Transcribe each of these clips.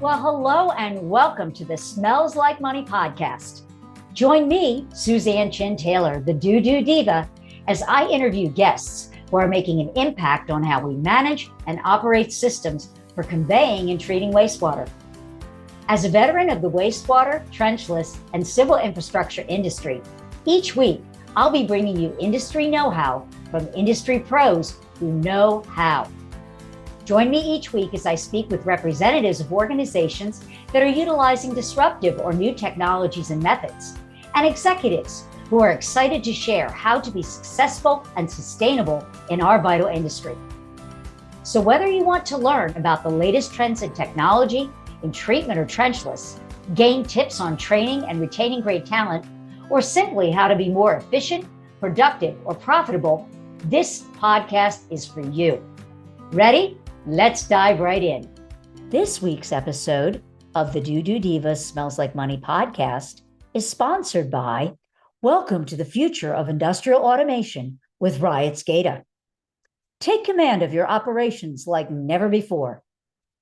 Well, hello and welcome to the Smells Like Money podcast. Join me, Suzan Taylor, the DooDoo Diva, as I interview guests who are making an impact on how we manage and operate systems for conveying and treating wastewater. As a veteran of the wastewater, trenchless, and civil infrastructure industry, each week I'll be bringing you industry know-how from industry pros who know how. Join me each week as I speak with representatives of organizations that are utilizing disruptive or new technologies and methods, and executives who are excited to share how to be successful and sustainable in our vital industry. So whether you want to learn about the latest trends in technology, in treatment or trenchless, gain tips on training and retaining great talent, or simply how to be more efficient, productive, or profitable, this podcast is for you. Ready? Let's dive right in. This week's episode of the DooDoo Diva Smells Like Money podcast is sponsored by Welcome to the Future of Industrial Automation with Riot SCADA. Take command of your operations like never before.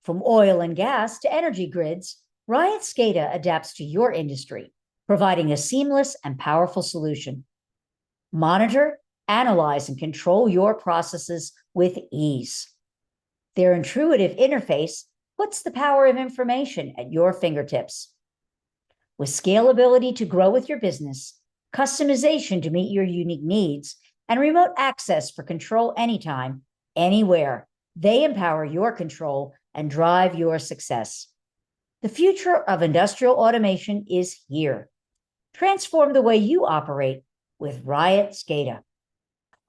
From oil and gas to energy grids, Riot SCADA adapts to your industry, providing a seamless and powerful solution. Monitor, analyze, and control your processes with ease. Their intuitive interface puts the power of information at your fingertips. With scalability to grow with your business, customization to meet your unique needs, and remote access for control anytime, anywhere, they empower your control and drive your success. The future of industrial automation is here. Transform the way you operate with Riot SCADA.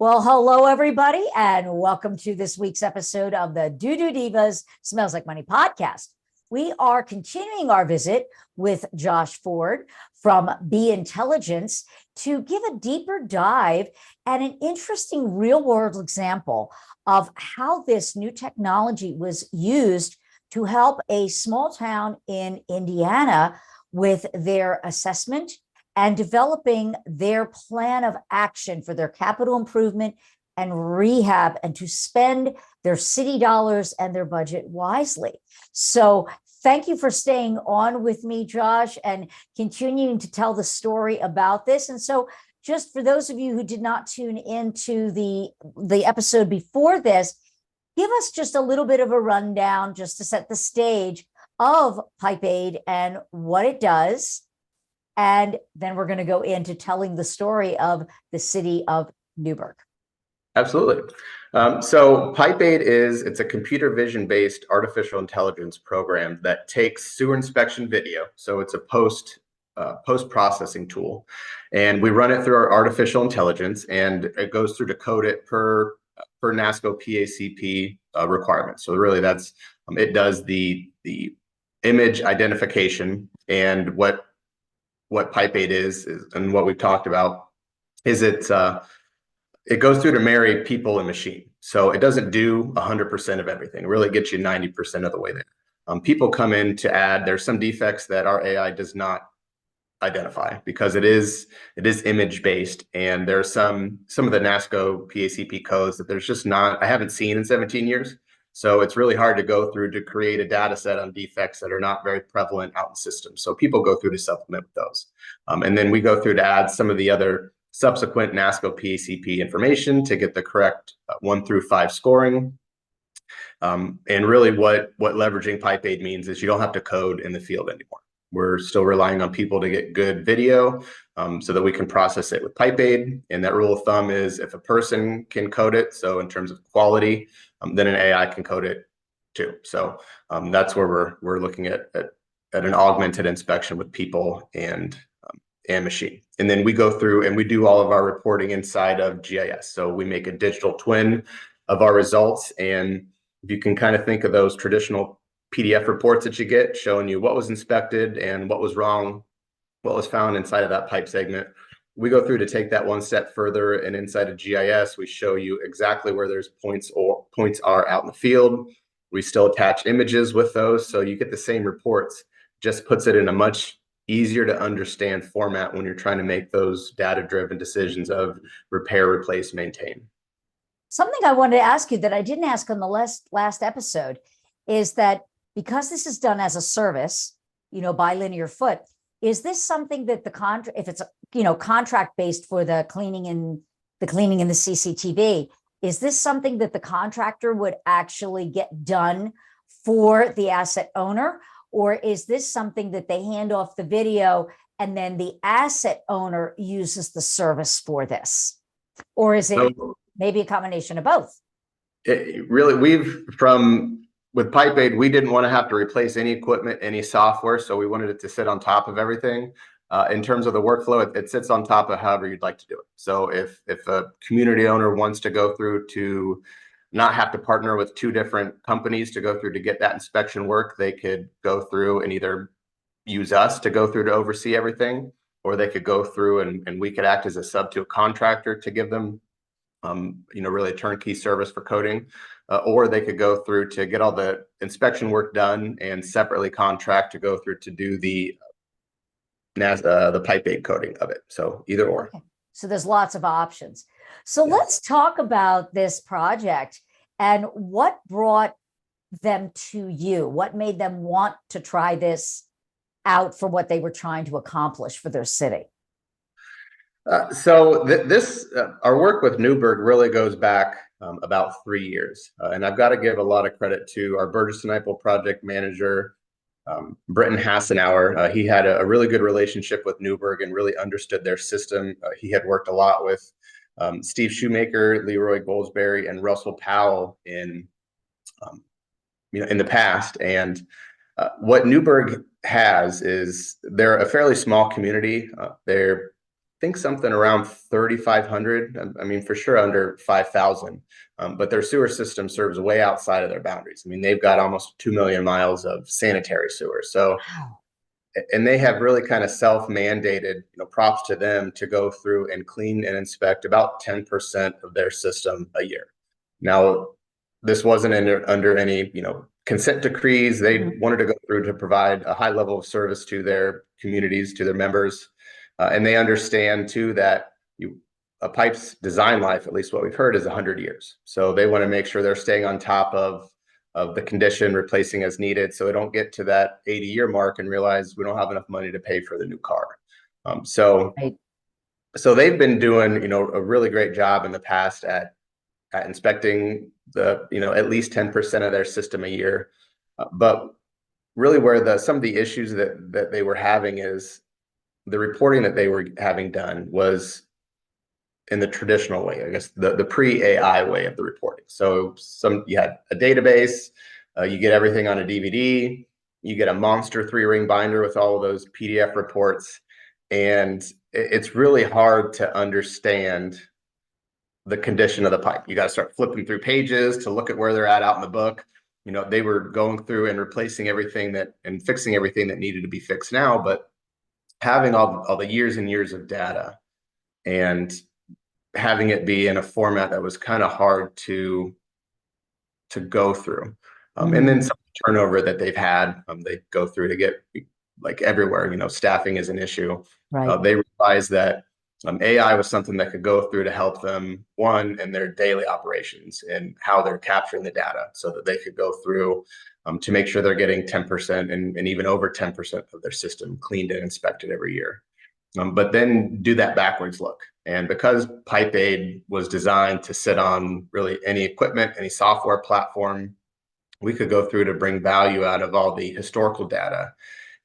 Well, hello, everybody, and welcome to this week's episode of the DooDoo Divas Smells Like Money podcast. We are continuing our visit with Josh Ford from Be Intelligence to give a deeper dive and an interesting real-world example of how this new technology was used to help a small town in Indiana with their assessment and developing their plan of action for their capital improvement and rehab, and to spend their city dollars and their budget wisely. So thank you for staying on with me, Josh, and continuing to tell the story about this. And so just for those of you who did not tune into the episode before this, give us just a little bit of a rundown just to set the stage of PipeAId and what it does. And then we're going to go into telling the story of the city of Newburgh. Absolutely. So PipeAId it's a computer vision based artificial intelligence program that takes sewer inspection video. So it's a post processing tool, and we run it through our artificial intelligence, and it goes through to code it per NASCO PACP requirements. So really, that's it does the image identification, and what PipeAId is and what we've talked about is it goes through to marry people and machine. So it doesn't do 100% of everything. It really gets you 90% of the way there. People come in to add, there's some defects that our AI does not identify because it is image based, and there's some of the NASCO PACP codes that there's just not, I haven't seen in 17 years. So it's really hard to go through to create a data set on defects that are not very prevalent out in systems. So people go through to supplement with those. And then we go through to add some of the other subsequent NASCO PACP information to get the correct 1 through 5 scoring. And really what leveraging PipeAId means is you don't have to code in the field anymore. We're still relying on people to get good video so that we can process it with PipeAId. And that rule of thumb is if a person can code it, so in terms of quality, then an AI can code it too. So that's where we're looking at an augmented inspection with people and machine. And then we go through and we do all of our reporting inside of GIS. So we make a digital twin of our results. And you can kind of think of those traditional PDF reports that you get showing you what was inspected and what was wrong, what was found inside of that pipe segment. We go through to take that one step further, and inside of GIS, we show you exactly where there's points are out in the field. We still attach images with those, so you get the same reports, just puts it in a much easier to understand format when you're trying to make those data-driven decisions of repair, replace, maintain. Something I wanted to ask you that I didn't ask on the last episode is that because this is done as a service, by linear foot, is this something that if it's, contract based for the cleaning and the CCTV, is this something that the contractor would actually get done for the asset owner? Or is this something that they hand off the video and then the asset owner uses the service for this? Or is it maybe a combination of both? With PipeAId, we didn't want to have to replace any equipment, any software, so we wanted it to sit on top of everything. In terms of the workflow, it sits on top of however you'd like to do it. So if a community owner wants to go through to not have to partner with two different companies to go through to get that inspection work, they could go through and either use us to go through to oversee everything, or they could go through and we could act as a sub to a contractor to give them really a turnkey service for coding, or they could go through to get all the inspection work done and separately contract to go through to do the PipeAId coding of it. So either or. Okay. So there's lots of options. So let's talk about this project and what brought them to you. What made them want to try this out for what they were trying to accomplish for their city? Our work with Newburgh really goes back about 3 years. And I've got to give a lot of credit to our Burgess and Eiffel project manager, Britton Hassenauer. He had a really good relationship with Newburgh and really understood their system. He had worked a lot with Steve Shoemaker, Leroy Goldsberry, and Russell Powell in the past. And what Newburgh has is they're a fairly small community. They're think something around 3,500. I mean, for sure under 5,000. But their sewer system serves way outside of their boundaries. I mean, they've got almost 2 million miles of sanitary sewer. So, wow. And they have really kind of self-mandated, props to them to go through and clean and inspect about 10% of their system a year. Now, this wasn't under any, consent decrees. They wanted to go through to provide a high level of service to their communities, to their members. And they understand too that a pipe's design life, at least what we've heard, is 100 years. So they want to make sure they're staying on top of the condition, replacing as needed, so they don't get to that 80-year mark and realize we don't have enough money to pay for the new car. So they've been doing a really great job in the past at inspecting the at least 10% of their system a year. But really, where some of the issues that they were having is the reporting that they were having done was in the traditional way, I guess the pre-AI way of the reporting. So you had a database, you get everything on a DVD, you get a monster 3-ring binder with all of those PDF reports, and it's really hard to understand the condition of the pipe. You got to start flipping through pages to look at where they're at out in the book. They were going through and replacing everything and fixing everything that needed to be fixed now, but having all the years and years of data and having it be in a format that was kind of hard to go through. And then some turnover that they've had, they go through to get like everywhere, staffing is an issue. Right. They realized that AI was something that could go through to help them, one, in their daily operations and how they're capturing the data so that they could go through to make sure they're getting 10% and even over 10% of their system cleaned and inspected every year. But then do that backwards look. And because PipeAId was designed to sit on really any equipment, any software platform, we could go through to bring value out of all the historical data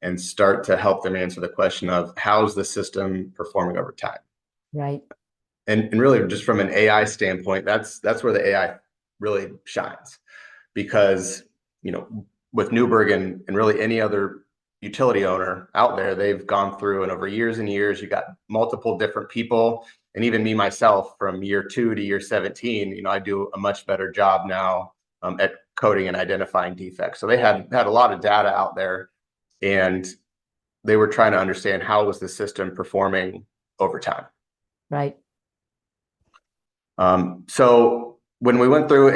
and start to help them answer the question of how's the system performing over time. Right. And really, just from an AI standpoint, that's where the AI really shines, because with Newburgh and really any other utility owner out there, they've gone through and over years and years, you got multiple different people, and even me myself from year 2 to year 17, I do a much better job now at coding and identifying defects. So they had a lot of data out there, and they were trying to understand how was the system performing over time. Right. So when we went through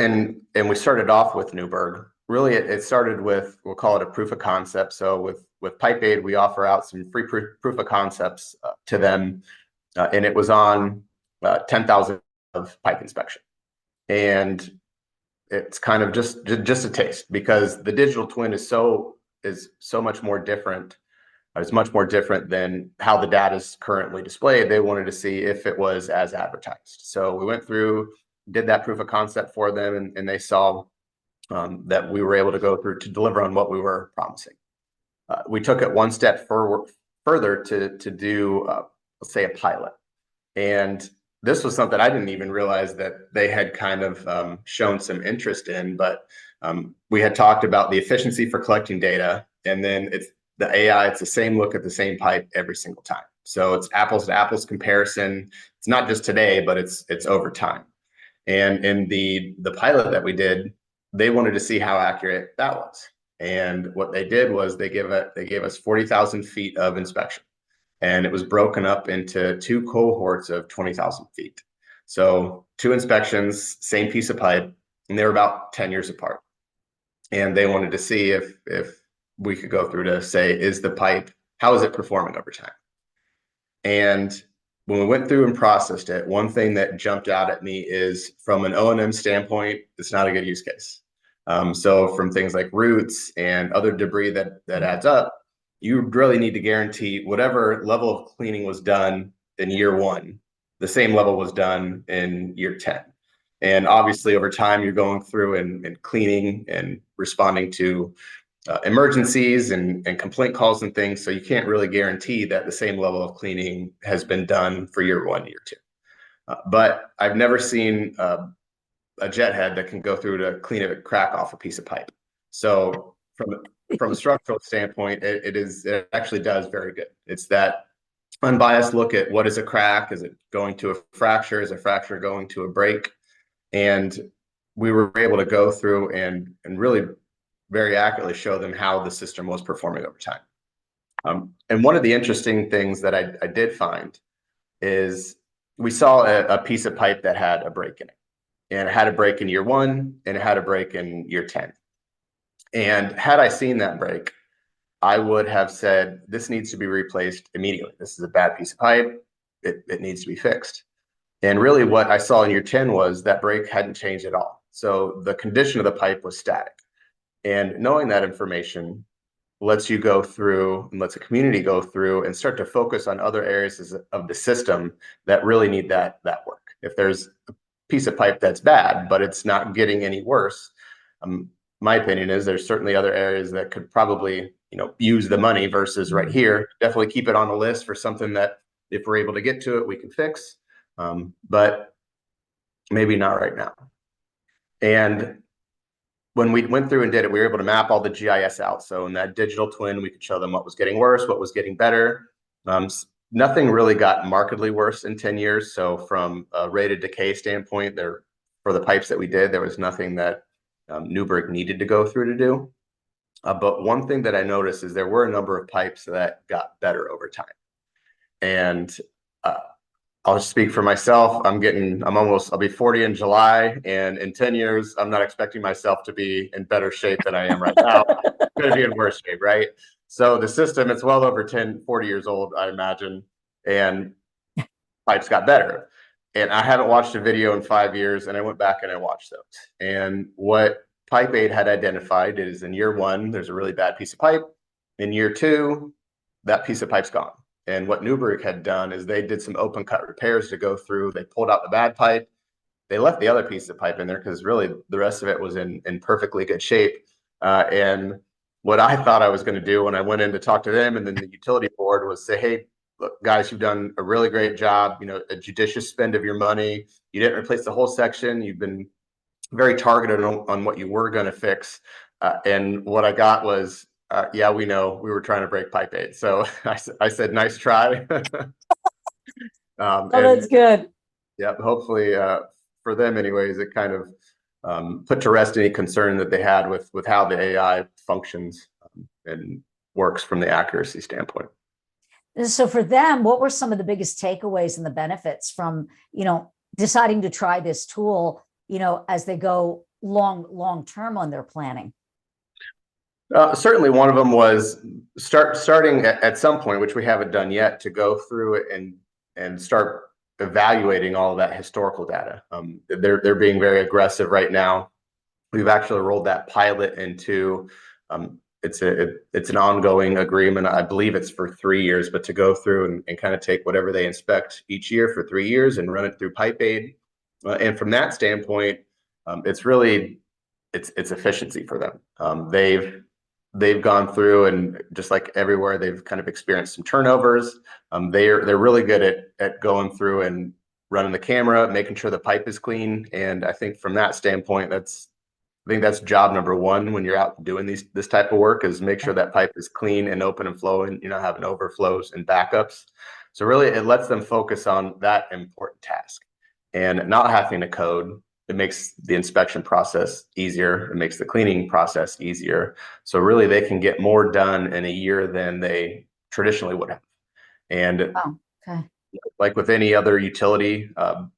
and we started off with Newburgh, really it started with, we'll call it a proof of concept. So with PipeAId, we offer out some free proof of concepts to them, and it was on 10,000 of pipe inspection. And it's kind of just a taste, because the digital twin is so much more different. It's much more different than how the data is currently displayed. They wanted to see if it was as advertised. So we went through, did that proof of concept for them, and they saw that we were able to go through to deliver on what we were promising. We took it one step further to do, let's say, a pilot. And this was something I didn't even realize that they had kind of shown some interest in, but we had talked about the efficiency for collecting data, and then it's the AI, it's the same look at the same pipe every single time. So it's apples to apples comparison. It's not just today, but it's over time. And in the pilot that we did, they wanted to see how accurate that was. And what they did was they gave us 40,000 feet of inspection. And it was broken up into 2 cohorts of 20,000 feet. So 2 inspections, same piece of pipe, and they were about 10 years apart. And they wanted to see if we could go through to say, is the pipe, how is it performing over time? And when we went through and processed it, one thing that jumped out at me is, from an O&M standpoint, it's not a good use case. So from things like roots and other debris that adds up, you really need to guarantee whatever level of cleaning was done in year 1, the same level was done in year 10. And obviously over time, you're going through and cleaning and responding to emergencies and complaint calls and things. So you can't really guarantee that the same level of cleaning has been done for year 1, year 2. But I've never seen a jet head that can go through to clean a crack off a piece of pipe. So from a structural standpoint, it actually does very good. It's that unbiased look at what is a crack. Is it going to a fracture? Is a fracture going to a break? And we were able to go through and really very accurately show them how the system was performing over time. And one of the interesting things that I did find is we saw a piece of pipe that had a break in it. And it had a break in year 1, and it had a break in year 10. And had I seen that break, I would have said, this needs to be replaced immediately. This is a bad piece of pipe. It needs to be fixed. And really what I saw in year 10 was that break hadn't changed at all. So the condition of the pipe was static. And knowing that information lets you go through and lets a community go through and start to focus on other areas of the system that really need that work. If there's a piece of pipe that's bad, but it's not getting any worse, my opinion is there's certainly other areas that could probably, use the money versus right here. Definitely keep it on the list for something that, if we're able to get to it, we can fix, but maybe not right now. And when we went through and did it, we were able to map all the GIS out. So in that digital twin, we could show them what was getting worse, what was getting better. Nothing really got markedly worse in 10 years. So from a rate of decay standpoint, for the pipes that we did, there was nothing that Newburgh needed to go through to do. But one thing that I noticed is there were a number of pipes that got better over time. And I'll just speak for myself. I'll be 40 in July, and in 10 years, I'm not expecting myself to be in better shape than I am right now. I'm going to be in worse shape, right? So the system, it's well over 40 years old, I imagine, and pipes got better. And I haven't watched a video in 5 years, and I went back and I watched those. And what PipeAId had identified is, in year 1, there's a really bad piece of pipe. In year 2, that piece of pipe's gone. And what Newburgh had done is they did some open cut repairs to go through. They pulled out the bad pipe. They left the other piece of pipe in there because really the rest of it was in perfectly good shape. And what I thought I was going to do when I went in to talk to them and then the utility board was say, hey, look, guys, you've done a really great job, a judicious spend of your money. You didn't replace the whole section. You've been very targeted on what you were going to fix. And what I got was, yeah, we know we were trying to break PipeAId. So I said, nice try. That's good. Yeah, hopefully for them anyways, it kind of put to rest any concern that they had with how the AI functions and works from the accuracy standpoint. So for them, what were some of the biggest takeaways and the benefits from, deciding to try this tool, as they go long term on their planning? Certainly one of them was starting at some point, which we haven't done yet, to go through it and start evaluating all of that historical data. They're being very aggressive right now We've actually rolled that pilot into it's an ongoing agreement. I believe it's for 3 years, but to go through and kind of take whatever they inspect each year for 3 years and run it through PipeAId. And from that standpoint, it's really it's efficiency for them. They've gone through, and just like everywhere, they've kind of experienced some turnovers. They're really good at going through and running the camera, making sure the pipe is clean. And I think from that standpoint, I think that's job number one when you're out doing this type of work, is make sure that pipe is clean and open and flowing, you're not having overflows and backups. So really it lets them focus on that important task and not having to code. It makes the inspection process easier. It makes the cleaning process easier. So really they can get more done in a year than they traditionally would have. And okay. Like with any other utility,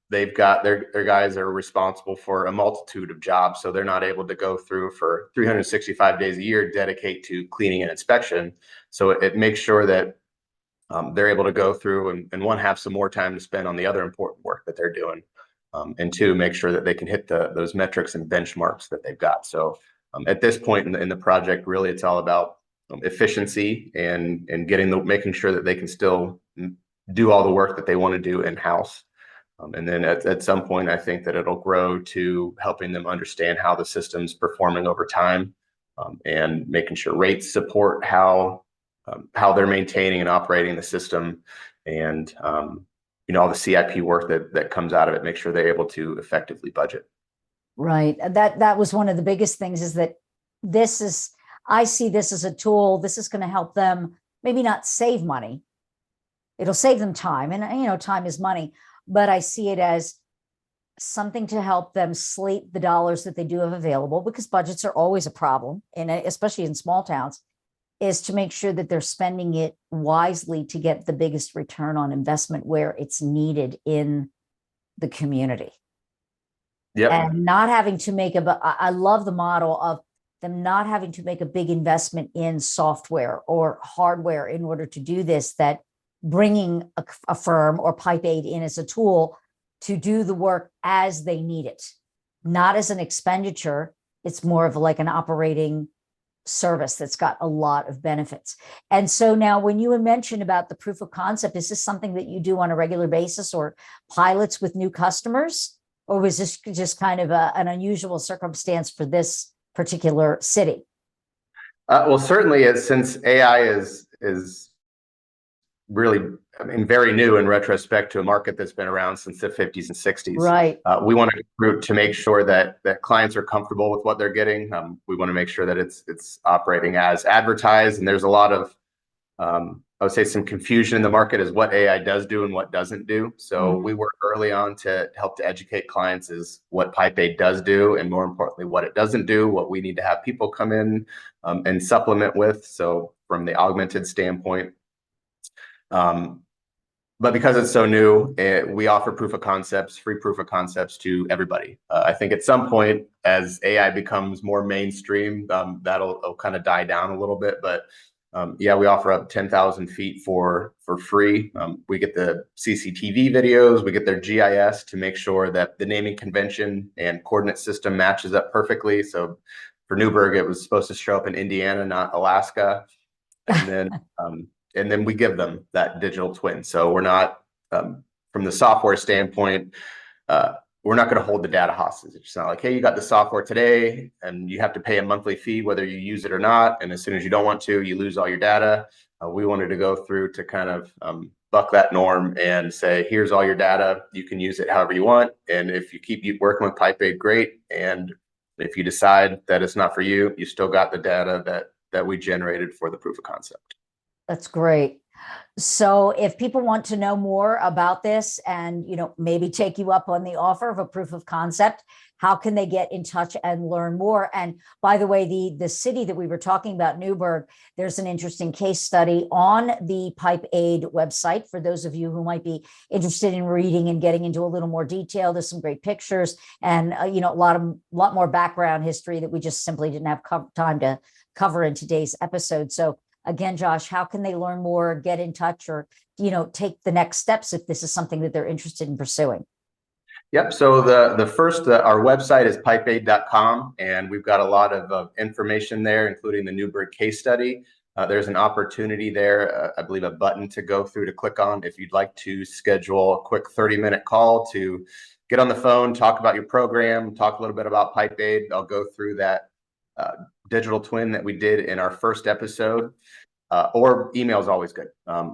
they've got their guys are responsible for a multitude of jobs, so they're not able to go through for 365 days a year dedicate to cleaning and inspection. So it makes sure that they're able to go through and one, have some more time to spend on the other important work that they're doing, and two, make sure that they can hit those metrics and benchmarks that they've got. So at this point in the project, really it's all about efficiency and making sure that they can still do all the work that they want to do in-house. And then at some point, I think that it'll grow to helping them understand how the system's performing over time, and making sure rates support how they're maintaining and operating the system, and all the CIP work that comes out of it, make sure they're able to effectively budget. Right. That was one of the biggest things, is that I see this as a tool. This is going to help them maybe not save money. It'll save them time, and time is money, but I see it as something to help them slate the dollars that they do have available, because budgets are always a problem, and especially in small towns, is to make sure that they're spending it wisely to get the biggest return on investment where it's needed in the community. Yep. And not having to I love the model of them not having to make a big investment in software or hardware in order to do this, that bringing a firm or PipeAId in as a tool to do the work as they need it, not as an expenditure. It's more of like an operating service that's got a lot of benefits. And so now, when you mentioned about the proof of concept, is this something that you do on a regular basis, or pilots with new customers, or was this just kind of an unusual circumstance for this particular city? Well, certainly, since AI is really, very new in retrospect to a market that's been around since the 50s and 60s. Right. We want to make sure that clients are comfortable with what they're getting. We want to make sure that it's operating as advertised, and there's a lot of, I would say, some confusion in the market as what AI does do and what doesn't do. So we work early on to help to educate clients is what PipeAId does do, and more importantly, what it doesn't do, what we need to have people come in and supplement with. So from the augmented standpoint, but because it's so new, we offer free proof of concepts to everybody. I think at some point, as AI becomes more mainstream, that'll kind of die down a little bit. But yeah, we offer up 10,000 feet for free. We get the CCTV videos, we get their GIS to make sure that the naming convention and coordinate system matches up perfectly. So for Newburgh, it was supposed to show up in Indiana, not Alaska. And then we give them that digital twin. So we're not, from the software standpoint, we're not going to hold the data hostage. It's not like, hey, you got the software today and you have to pay a monthly fee whether you use it or not. And as soon as you don't want to, you lose all your data. We wanted to go through to kind of buck that norm and say, here's all your data. You can use it however you want. And if you keep working with PipeAId, great. And if you decide that it's not for you, you still got the data that we generated for the proof of concept. That's great. So if people want to know more about this and, maybe take you up on the offer of a proof of concept, how can they get in touch and learn more? And by the way, the city that we were talking about, Newburgh, there's an interesting case study on the PipeAId website for those of you who might be interested in reading and getting into a little more detail. There's some great pictures and, a lot more background history that we just simply didn't have time to cover in today's episode. So again, Josh, how can they learn more, get in touch, or, take the next steps if this is something that they're interested in pursuing? Yep. So the first, our website is pipeaid.com, and we've got a lot of information there, including the Newburgh case study. There's an opportunity there, I believe a button to go through to click on if you'd like to schedule a quick 30-minute call to get on the phone, talk about your program, talk a little bit about PipeAId. I'll go through that digital twin that we did in our first episode. Or email is always good.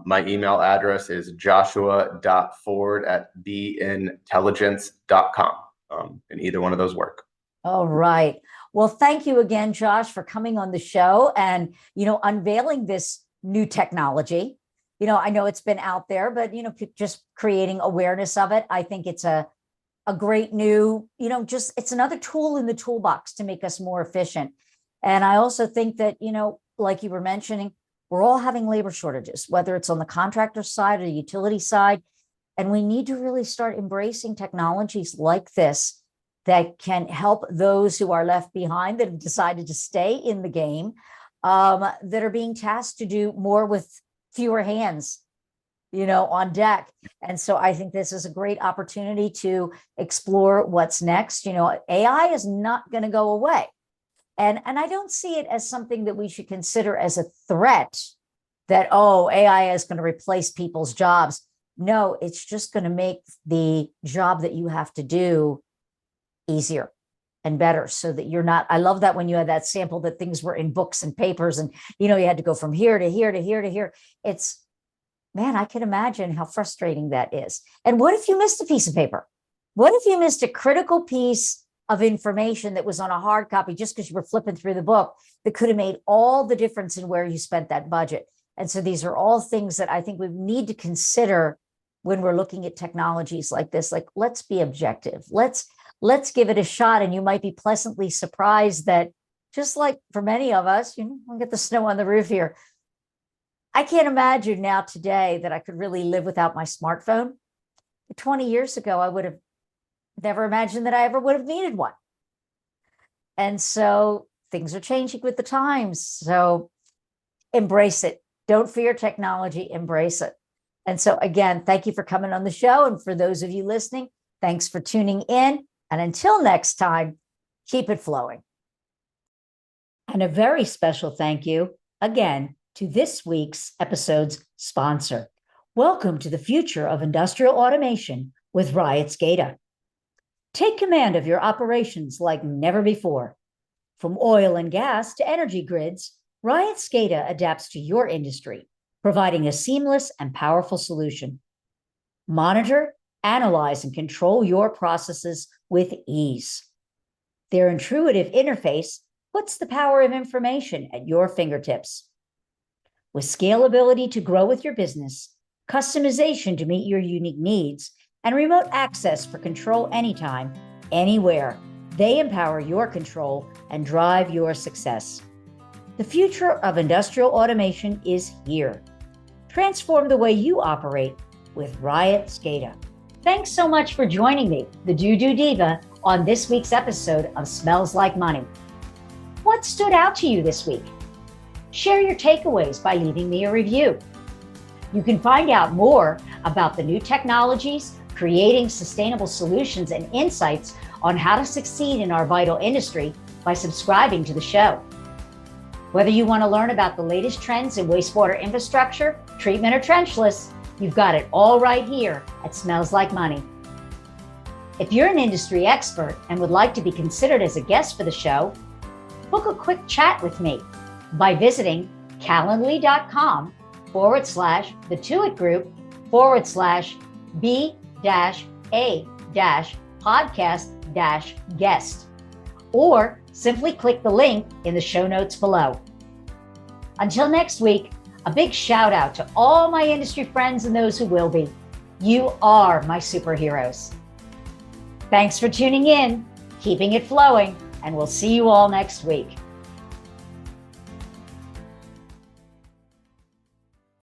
My email address is joshua.ford@bintelligence.com. And either one of those work. All right. Well, thank you again, Josh, for coming on the show and, unveiling this new technology. I know it's been out there, but, just creating awareness of it. I think it's a great new, it's another tool in the toolbox to make us more efficient. And I also think that, like you were mentioning, we're all having labor shortages, whether it's on the contractor side or the utility side. And we need to really start embracing technologies like this that can help those who are left behind, that have decided to stay in the game, that are being tasked to do more with fewer hands, on deck. And so I think this is a great opportunity to explore what's next. AI is not going to go away. And I don't see it as something that we should consider as a threat that, AI is going to replace people's jobs. No, it's just going to make the job that you have to do easier and better so that you're not. I love that when you had that sample that things were in books and papers and, you had to go from here to here to here to here. Man, I can imagine how frustrating that is. And what if you missed a piece of paper? What if you missed a critical piece of information that was on a hard copy just because you were flipping through the book that could have made all the difference in where you spent that budget? And so these are all things that I think we need to consider when we're looking at technologies like this. Like, let's be objective. Let's give it a shot. And you might be pleasantly surprised that, just like for many of us, we'll get the snow on the roof here. I can't imagine now today that I could really live without my smartphone. 20 years ago, I would have never imagined that I ever would have needed one. And so things are changing with the times. So embrace it. Don't fear technology, embrace it. And so again, thank you for coming on the show. And for those of you listening, thanks for tuning in. And until next time, keep it flowing. And a very special thank you again to this week's episode's sponsor. Welcome to the future of industrial automation with Riot SCADA. Take command of your operations like never before. From oil and gas to energy grids, Riot SCADA adapts to your industry, providing a seamless and powerful solution. Monitor, analyze, and control your processes with ease. Their intuitive interface puts the power of information at your fingertips. With scalability to grow with your business, customization to meet your unique needs, and remote access for control anytime, anywhere, they empower your control and drive your success. The future of industrial automation is here. Transform the way you operate with Riot SCADA. Thanks so much for joining me, the DooDoo Diva, on this week's episode of Smells Like Money. What stood out to you this week? Share your takeaways by leaving me a review. You can find out more about the new technologies, creating sustainable solutions, and insights on how to succeed in our vital industry by subscribing to the show. Whether you want to learn about the latest trends in wastewater infrastructure, treatment, or trenchless, you've got it all right here at Smells Like Money. If you're an industry expert and would like to be considered as a guest for the show, book a quick chat with me by visiting calendly.com/the2it group/B-A-podcast-guest, or simply click the link in the show notes below. Until next week, a big shout out to all my industry friends and those who will be. You are my superheroes. Thanks for tuning in, keeping it flowing, and we'll see you all next week.